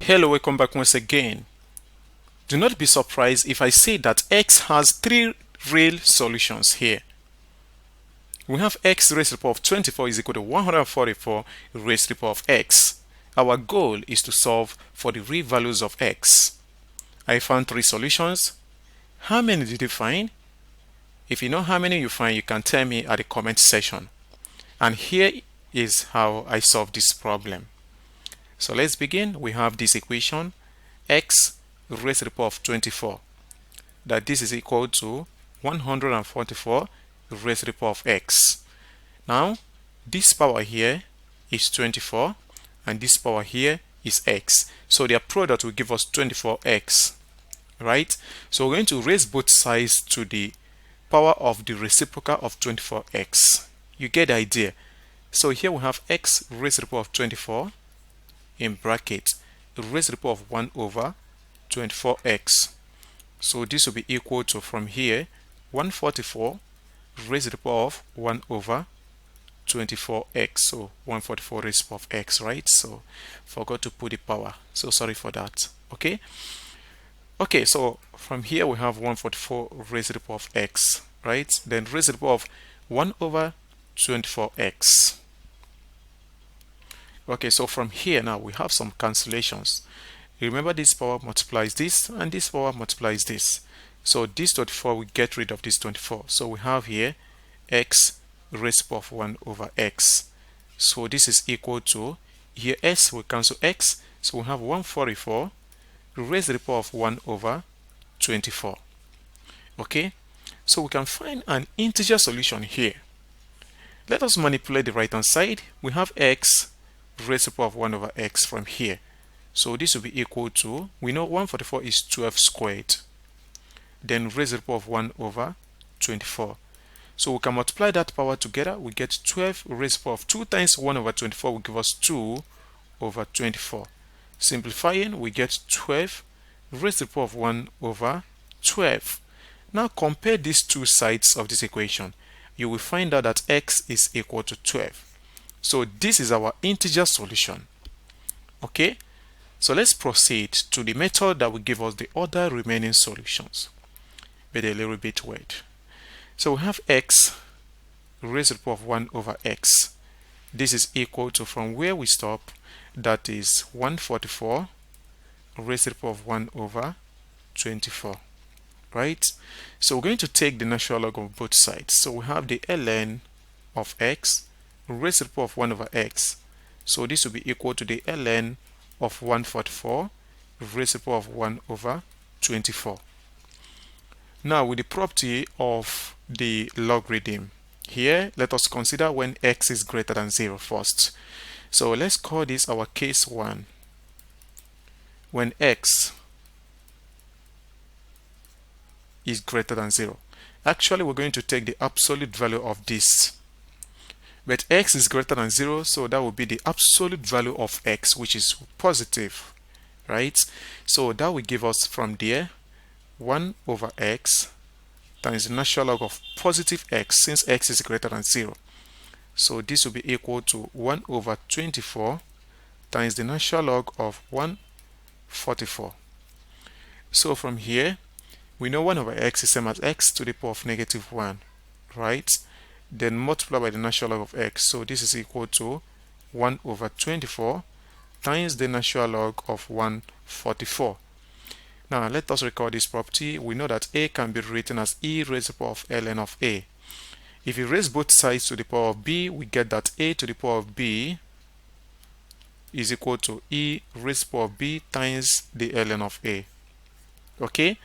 Hello, welcome back once again. Do not be surprised if I say that x has three real solutions here. We have x raised to the power of 24 is equal to 144 raised to the power of x. Our goal is to solve for the real values of x. I found three solutions. How many did you find? If you know how many you find, you can tell me at the comment section. And here is how I solved this problem. So let's begin. We have this equation, x raised to the power of 24, that this is equal to 144 raised to the power of x. Now this power here is 24 and this power here is x, so their product will give us 24x, right? So we're going to raise both sides to the power of the reciprocal of 24x. You get the idea. So here we have x raised to the power of 24 in bracket raised to the power of 1 over 24x. So this will be equal to, from here, 144 raised to the power of 1 over 24x. So 144 raised to the power of x, right? So forgot to put the power, so sorry for that. Okay, so from here we have 144 raised to the power of x, right? Then raised to the power of 1 over 24x. Okay, so from here now we have some cancellations. Remember, this power multiplies this and this power multiplies this. So this 24, we get rid of this 24. So we have here x raised to the power of 1 over x. So this is equal to, here s will cancel x. So we have 144 raised to the power of 1 over 24. Okay, so we can find an integer solution here. Let us manipulate the right hand side. We have x raised to the power of 1 over x from here. So this will be equal to, we know 144 is 12 squared. Then raised to the power of 1 over 24. So we can multiply that power together. We get 12 raised to the power of 2 times 1 over 24 will give us 2 over 24. Simplifying, we get 12 raised to the power of 1 over 12. Now compare these two sides of this equation. You will find out that x is equal to 12. So this is our integer solution. Okay, so let's proceed to the method that will give us the other remaining solutions, but a little bit weird. So we have x raised to the power of 1 over x. This is equal to, from where we stop, that is 144 raised to the power of 1 over 24, right? So we're going to take the natural log of both sides. So we have the ln of x raised to the power of 1 over x. So this will be equal to the ln of 144 raised to the power of 1 over 24. Now with the property of the logarithm here, let us consider when x is greater than 0 first. So let's call this our case 1. When x is greater than 0. Actually, we're going to take the absolute value of this. But x is greater than 0, so that will be the absolute value of x, which is positive, right? So that will give us from there 1 over x times the natural log of positive x, since x is greater than 0. So this will be equal to 1 over 24 times the natural log of 144. So from here, we know 1 over x is same as x to the power of negative 1, right? Then multiply by the natural log of x. So this is equal to 1 over 24 times the natural log of 144. Now let us record this property. We know that a can be written as e raised to the power of ln of a. If you raise both sides to the power of b, we get that a to the power of b is equal to e raised to the power of b times the ln of a. Okay,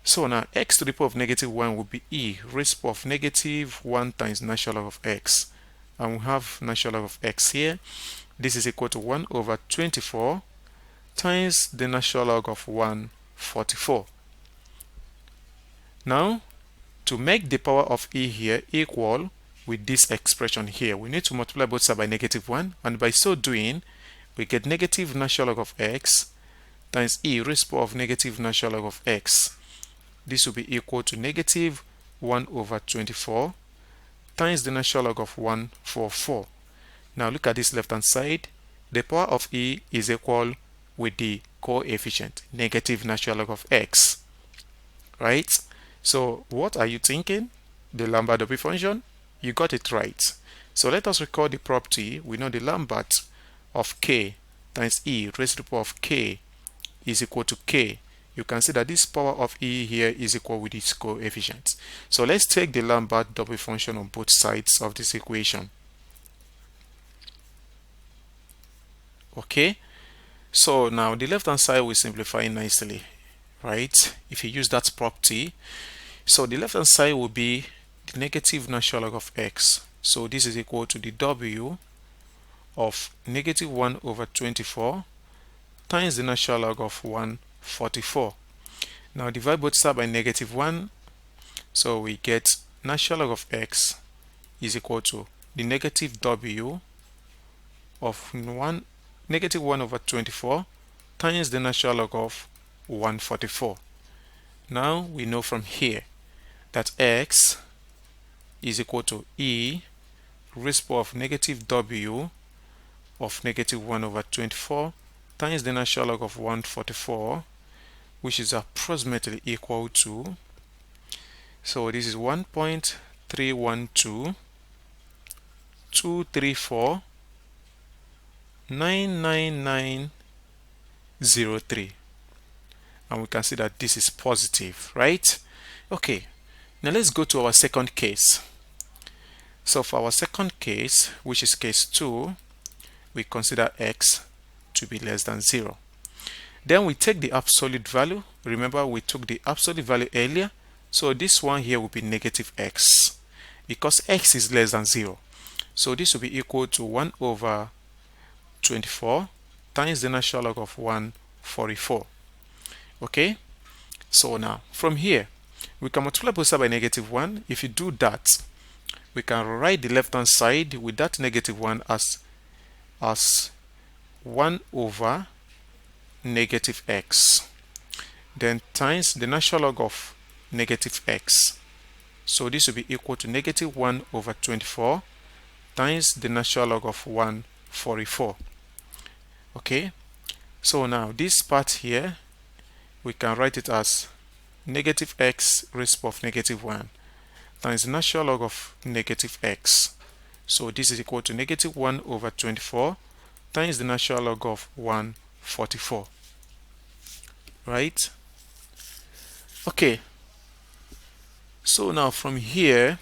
so now x to the power of negative 1 will be e raised to the power of negative 1 times natural log of x. And we have natural log of x here. This is equal to 1 over 24 times the natural log of 144. Now, to make the power of e here equal with this expression here, we need to multiply both sides by negative 1. And by so doing, we get negative natural log of x times e raised to the power of negative natural log of x. This will be equal to negative 1 over 24 times the natural log of 144. Now look at this left hand side. The power of e is equal with the coefficient, negative natural log of x, right? So what are you thinking? The Lambert W function? You got it right. So let us record the property. We know the Lambert of k times e raised to the power of k is equal to k. You can see that this power of e here is equal with its coefficient. So let's take the Lambert W function on both sides of this equation. Okay, so now the left hand side will simplify nicely, right? If you use that property, so the left hand side will be the negative natural log of x. So this is equal to the w of negative 1 over 24 times the natural log of 144. Now divide both sides by negative 1, so we get natural log of x is equal to the negative w of negative 1 over 24 times the natural log of 144. Now we know from here that x is equal to e raised to the power of negative w of negative 1 over 24 times the natural log of 144, which is approximately equal to, so this is 1.31223499903, and we can see that this is positive, right? Okay, now let's go to our second case. So for our second case, which is case 2, we consider x to be less than 0. Then we take the absolute value. Remember, we took the absolute value earlier, so this one here will be negative x because x is less than 0. So this will be equal to 1 over 24 times the natural log of 144. Okay, so now from here we can multiply both sides by negative 1. If you do that, we can write the left hand side with that negative 1 as 1 over negative x, then times the natural log of negative x. So this will be equal to negative 1 over 24 times the natural log of 144. Okay, so now this part here we can write it as negative x raised to the power of negative 1 times the natural log of negative x. So this is equal to negative 1 over 24 times the natural log of 144, right? Okay, so now from here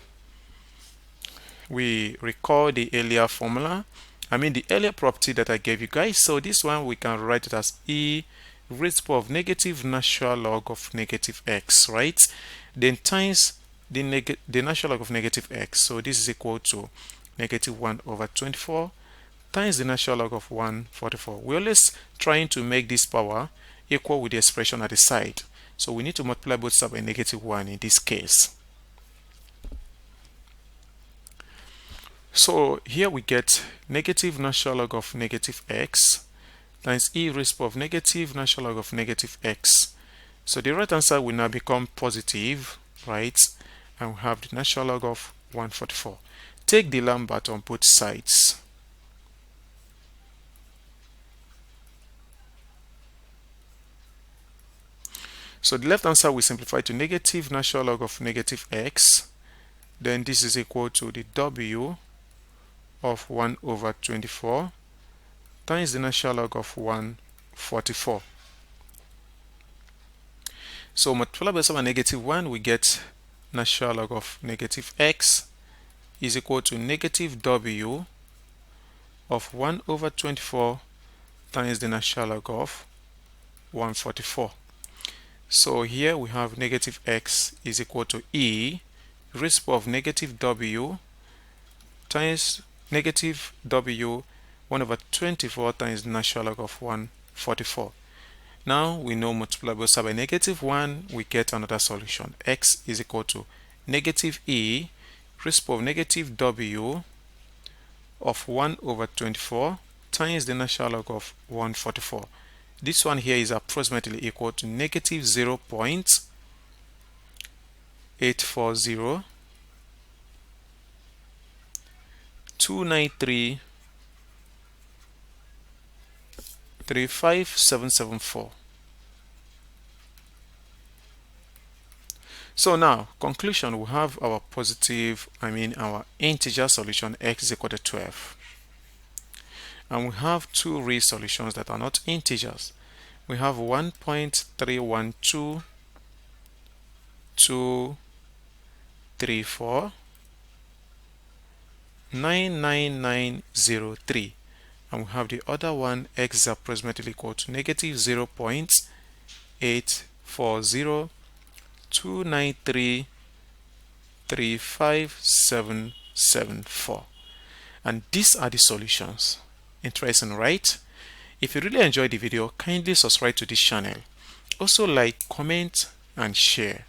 we recall the earlier formula, the earlier property that I gave you guys. So this one we can write it as e raised to the power of negative natural log of negative x, right? Then times the natural log of negative x. So this is equal to negative 1 over 24 times the natural log of 144. We're always trying to make this power equal with the expression at the side. So we need to multiply both sides by negative 1 in this case. So here we get negative natural log of negative x times e raised to the power of negative natural log of negative x. So the right hand side will now become positive, right? And we have the natural log of 144. Take the Lambert on both sides. So the left hand side will simplify to negative natural log of negative x. Then this is equal to the w of 1 over 24 times the natural log of 144. So multiply by some negative 1, we get natural log of negative x is equal to negative w of 1 over 24 times the natural log of 144. So here we have negative x is equal to e raised to the power of negative w times negative w 1 over 24 times the natural log of 144. Now we know multiply both sides by negative 1, we get another solution. X is equal to negative e raised to the power of negative w of 1 over 24 times the natural log of 144. This one here is approximately equal to negative 0.840 293 35774. So now, conclusion, we have our our integer solution x is equal to 12. And we have two real solutions that are not integers. We have 1.312234 99903, and we have the other one, x is approximately equal to negative 0.84029335774. And these are the solutions. Interesting, right? If you really enjoyed the video, kindly subscribe to this channel. Also like, comment and share.